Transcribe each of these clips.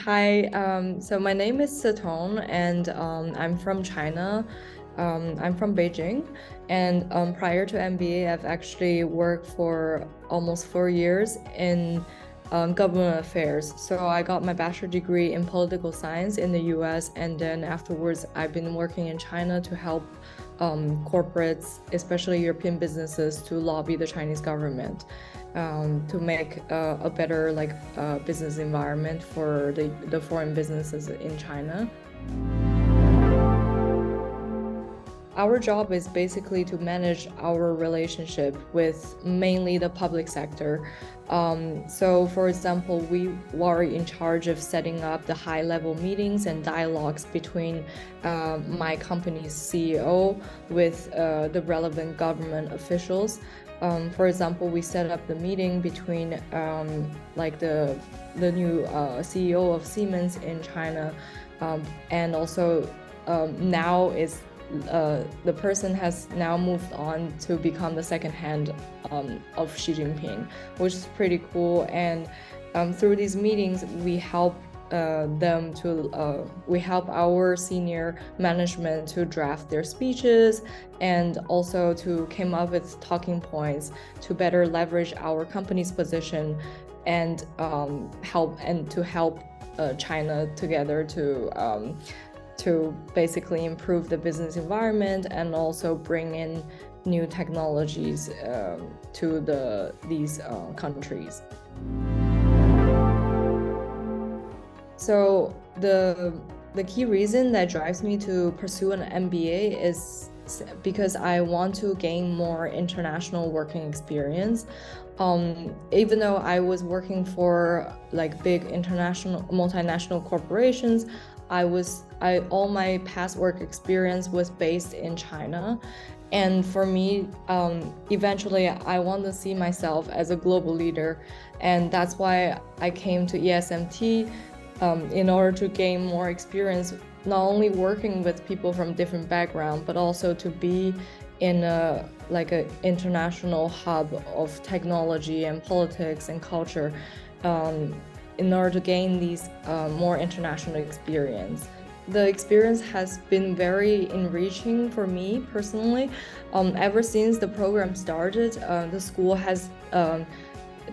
Hi, so my name is Sitong, and I'm from China. I'm from Beijing, and prior to MBA, I've actually worked for almost 4 years in government affairs. So I got my bachelor degree in political science in the US, and then afterwards, I've been working in China to help corporates, especially European businesses, to lobby the Chinese government to make a better business environment for the foreign businesses in China. Our job is basically to manage our relationship with mainly the public sector. So, for example, we were in charge of setting up the high-level meetings and dialogues between my company's CEO with the relevant government officials. For example, we set up the meeting between the new CEO of Siemens in China, and also now is the person has now moved on to become the second hand of Xi Jinping, which is pretty cool. And through these meetings, we help we help our senior management to draft their speeches and also to come up with talking points to better leverage our company's position and help China together to basically improve the business environment and also bring in new technologies to these countries. So the key reason that drives me to pursue an MBA is because I want to gain more international working experience. Even though I was working for big international multinational corporations, all my past work experience was based in China. And for me, eventually I want to see myself as a global leader. And that's why I came to ESMT in order to gain more experience, not only working with people from different backgrounds, but also to be in an international hub of technology and politics and culture, in order to gain these more international experience. The experience has been very enriching for me personally. Ever since the program started, the school has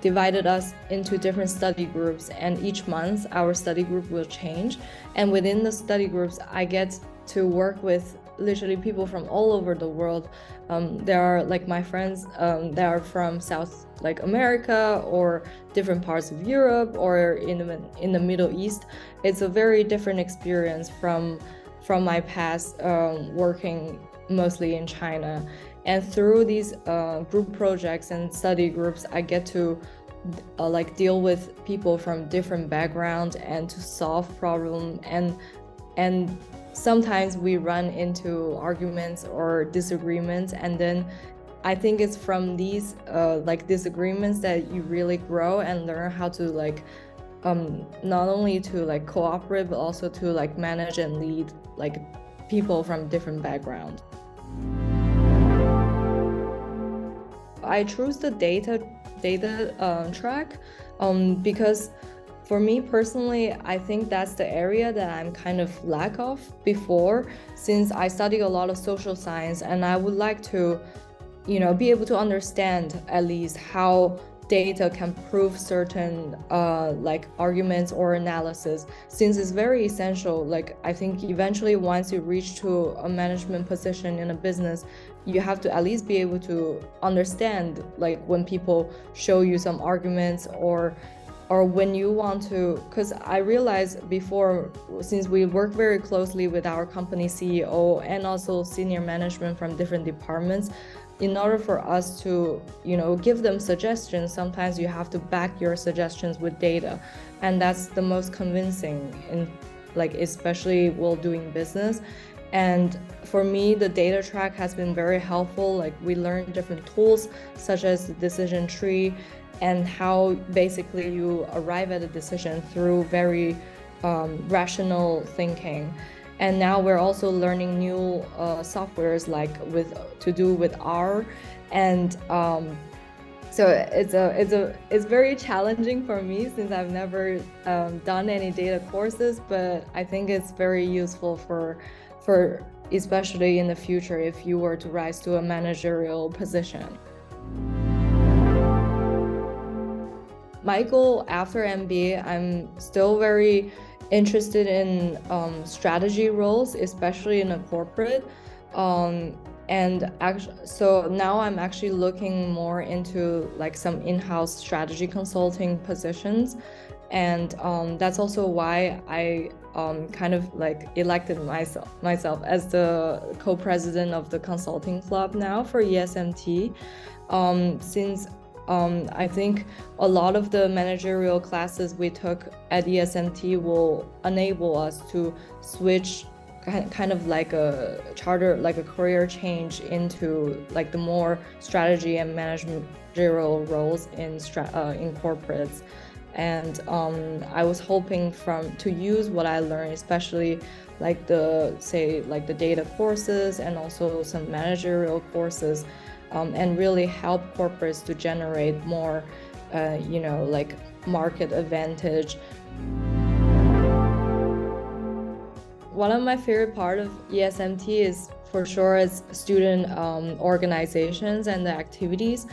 divided us into different study groups, and each month our study group will change. And within the study groups, I get to work with literally people from all over the world. There are my friends that are from South America or different parts of Europe or in the Middle East. It's a very different experience from my past working mostly in China. And through these group projects and study groups, I get to deal with people from different backgrounds and to solve problems. And sometimes we run into arguments or disagreements, and then I think it's from these disagreements that you really grow and learn how to not only to cooperate, but also to manage and lead people from different backgrounds. I chose the data track because for me personally, I think that's the area that I'm kind of lack of before, since I study a lot of social science, and I would like to, be able to understand at least how data can prove certain arguments or analysis, since it's very essential. I think eventually once you reach to a management position in a business, you have to at least be able to understand when people show you some arguments or when you want to, because I realized before, since we work very closely with our company CEO and also senior management from different departments, in order for us to give them suggestions, sometimes you have to back your suggestions with data, and that's the most convincing in especially while doing business. And for me, the data track has been very helpful. We learn different tools such as the decision tree and how basically you arrive at a decision through very rational thinking. And now we're also learning new softwares to do with R, and So it's very challenging for me since I've never done any data courses, but I think it's very useful for especially in the future if you were to rise to a managerial position. My goal after MBA, I'm still very interested in strategy roles, especially in a corporate. And actually, so now I'm actually looking more into like some in-house strategy consulting positions. And that's also why I kind of like elected myself as the co-president of the consulting club now for ESMT. Since I think a lot of the managerial classes we took at ESMT will enable us to switch kind of like a charter, like a career change into like the more strategy and managerial roles in corporates. And I was hoping to use what I learned, especially like the data courses and also some managerial courses, and really help corporates to generate more, like market advantage. One of my favorite part of ESMT is for sure is student organizations and the activities.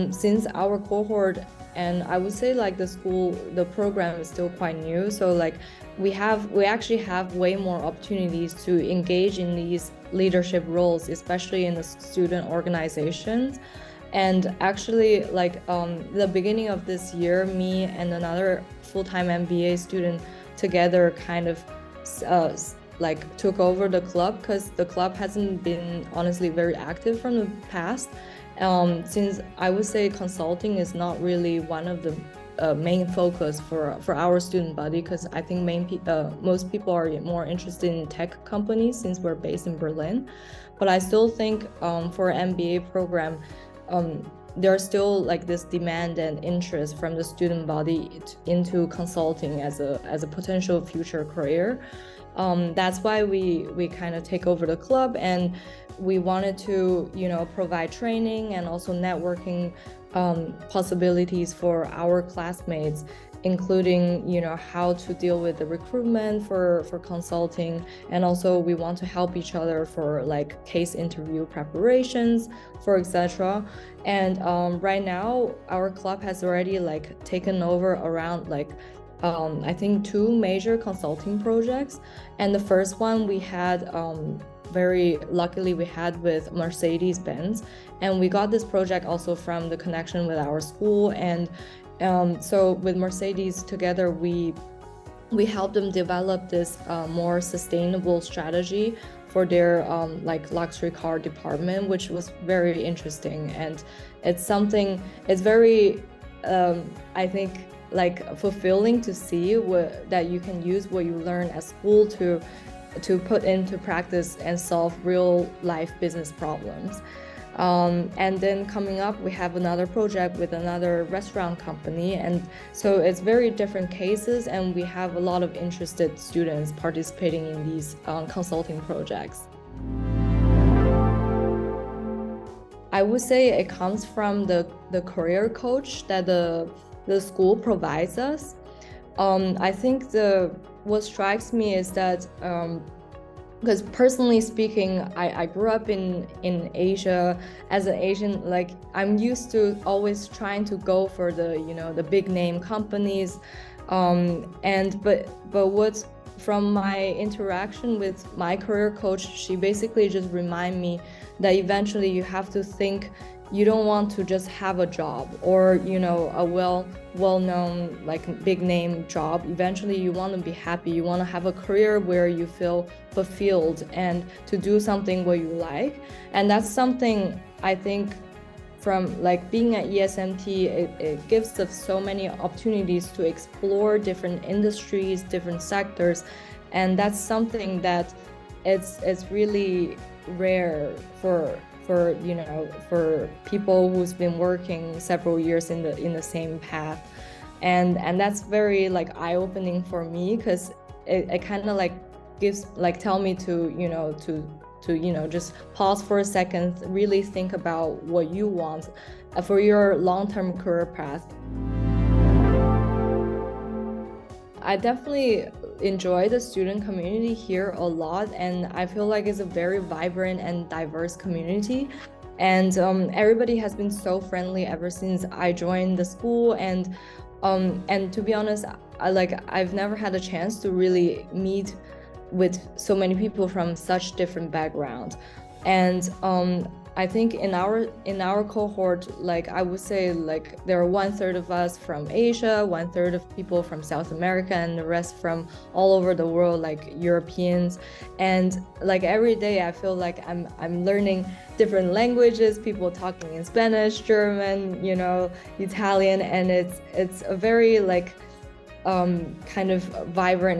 Since our cohort, and I would say like the program is still quite new, so like we actually have way more opportunities to engage in these leadership roles, especially in the student organizations. And actually, like the beginning of this year, me and another full-time MBA student together kind of like took over the club, because the club hasn't been honestly very active from the past. Since I would say consulting is not really one of the main focus for our student body, because I think most people are more interested in tech companies since we're based in Berlin. But I still think for an MBA program, there's still like this demand and interest from the student body into consulting as a potential future career. That's why we kind of take over the club, and we wanted to provide training and also networking possibilities for our classmates, including how to deal with the recruitment for consulting, and also we want to help each other for like case interview preparations, for etc. And right now our club has already like taken over around like I think 2 major consulting projects. And the first one we had very luckily we had with Mercedes-Benz, and we got this project also from the connection with our school. And so with Mercedes together, we helped them develop this more sustainable strategy for their like luxury car department, which was very interesting. And it's very I think like fulfilling to see that you can use what you learn at school to put into practice and solve real life business problems. And then coming up, we have another project with another restaurant company. And so it's very different cases, and we have a lot of interested students participating in these consulting projects. I would say it comes from the career coach that the school provides us. I think what strikes me is that because personally speaking, I grew up in Asia. As an Asian, like I'm used to always trying to go for the big name companies, but what's from my interaction with my career coach, she basically just remind me that eventually you have to think, you don't want to just have a job or a well-known like big name job. Eventually you want to be happy, you want to have a career where you feel fulfilled and to do something what you like. And that's something I think from like being at ESMT, it gives us so many opportunities to explore different industries, different sectors, and that's something that it's really rare for people who's been working several years in the same path. And that's very like eye-opening for me, because it kind of like gives like tell me to just pause for a second, really think about what you want for your long-term career path. I definitely enjoy the student community here a lot, and I feel like it's a very vibrant and diverse community. And everybody has been so friendly ever since I joined the school. And to be honest, I've never had a chance to really meet with so many people from such different backgrounds. And I think in our cohort, like I would say, like there are 1/3 of us from Asia, 1/3 of people from South America, and the rest from all over the world, like Europeans. And like every day I feel like I'm learning different languages, people talking in Spanish, German, Italian, and it's a very like kind of vibrant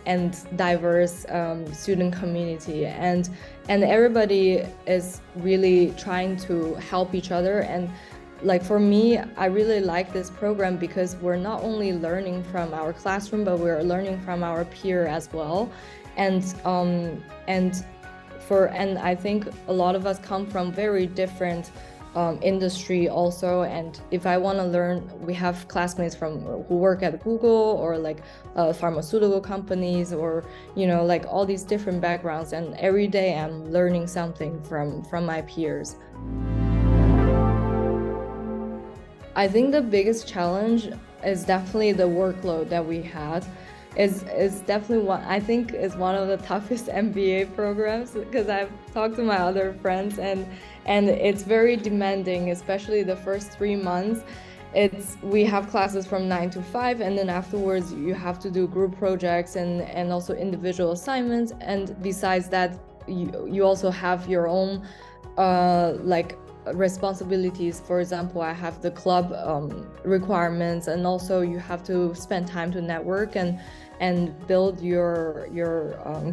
and diverse student community, and everybody is really trying to help each other. And like for me, I really like this program because we're not only learning from our classroom, but we're learning from our peer as well. And I think a lot of us come from very different industry also, and if I want to learn, we have classmates who work at Google or like pharmaceutical companies, or like all these different backgrounds, and every day I'm learning something from my peers. I think the biggest challenge is definitely the workload that we had. Is definitely what I think is one of the toughest MBA programs, because I've talked to my other friends, and it's very demanding, especially the first 3 months. We have classes from 9 to 5, and then afterwards you have to do group projects and also individual assignments. And besides that, you also have your own like responsibilities. For example, I have the club requirements, and also you have to spend time to network and build your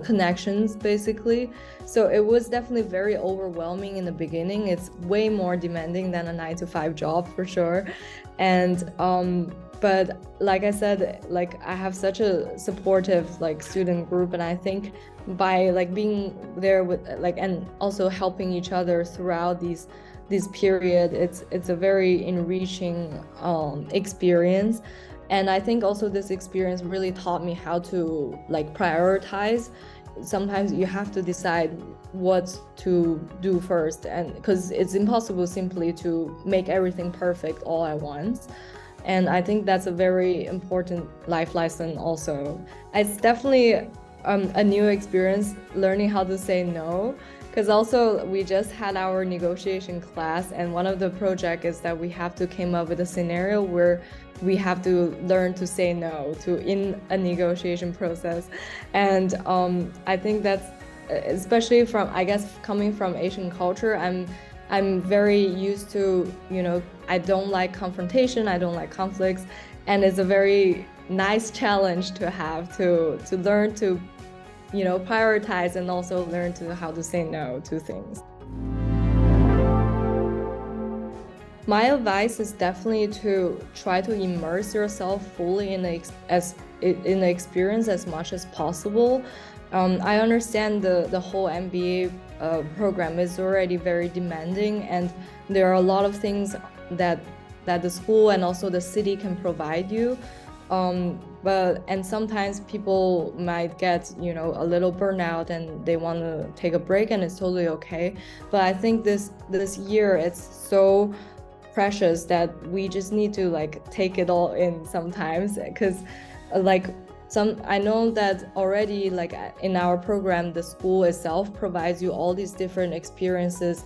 connections, basically. So it was definitely very overwhelming in the beginning. It's way more demanding than a 9 to 5 job for sure. And but like I said, like I have such a supportive like student group, and I think by like being there with like, and also helping each other throughout this period, it's a very enriching experience. And I think also this experience really taught me how to like prioritize. Sometimes you have to decide what to do first, and because it's impossible simply to make everything perfect all at once. And I think that's a very important life lesson also. It's definitely a new experience learning how to say no, because also we just had our negotiation class, and one of the projects is that we have to come up with a scenario where we have to learn to say no to in a negotiation process. And I think that's, especially from, I guess, coming from Asian culture, I'm very used to, I don't like confrontation, I don't like conflicts, and it's a very nice challenge to have to learn to prioritize, and also learn to how to say no to things. My advice is definitely to try to immerse yourself fully in the experience as much as possible. I understand the whole MBA program is already very demanding, and there are a lot of things that the school and also the city can provide you. And sometimes people might get a little burnout and they want to take a break, and it's totally okay. But I think this year it's so precious that we just need to like take it all in sometimes, because I know that already, like in our program, the school itself provides you all these different experiences,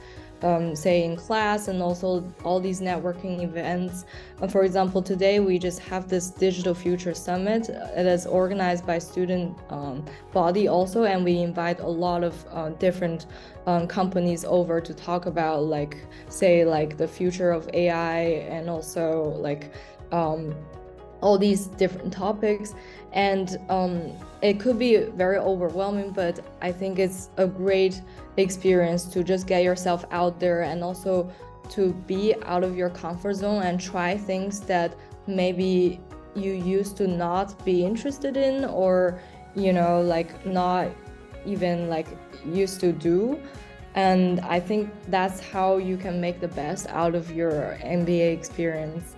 say in class, and also all these networking events. For example, today we just have this Digital Future Summit. It is organized by student body also, and we invite a lot of different companies over to talk about the future of AI, and also all these different topics. And it could be very overwhelming, but I think it's a great experience to just get yourself out there, and also to be out of your comfort zone and try things that maybe you used to not be interested in, or not even like used to do. And I think that's how you can make the best out of your MBA experience.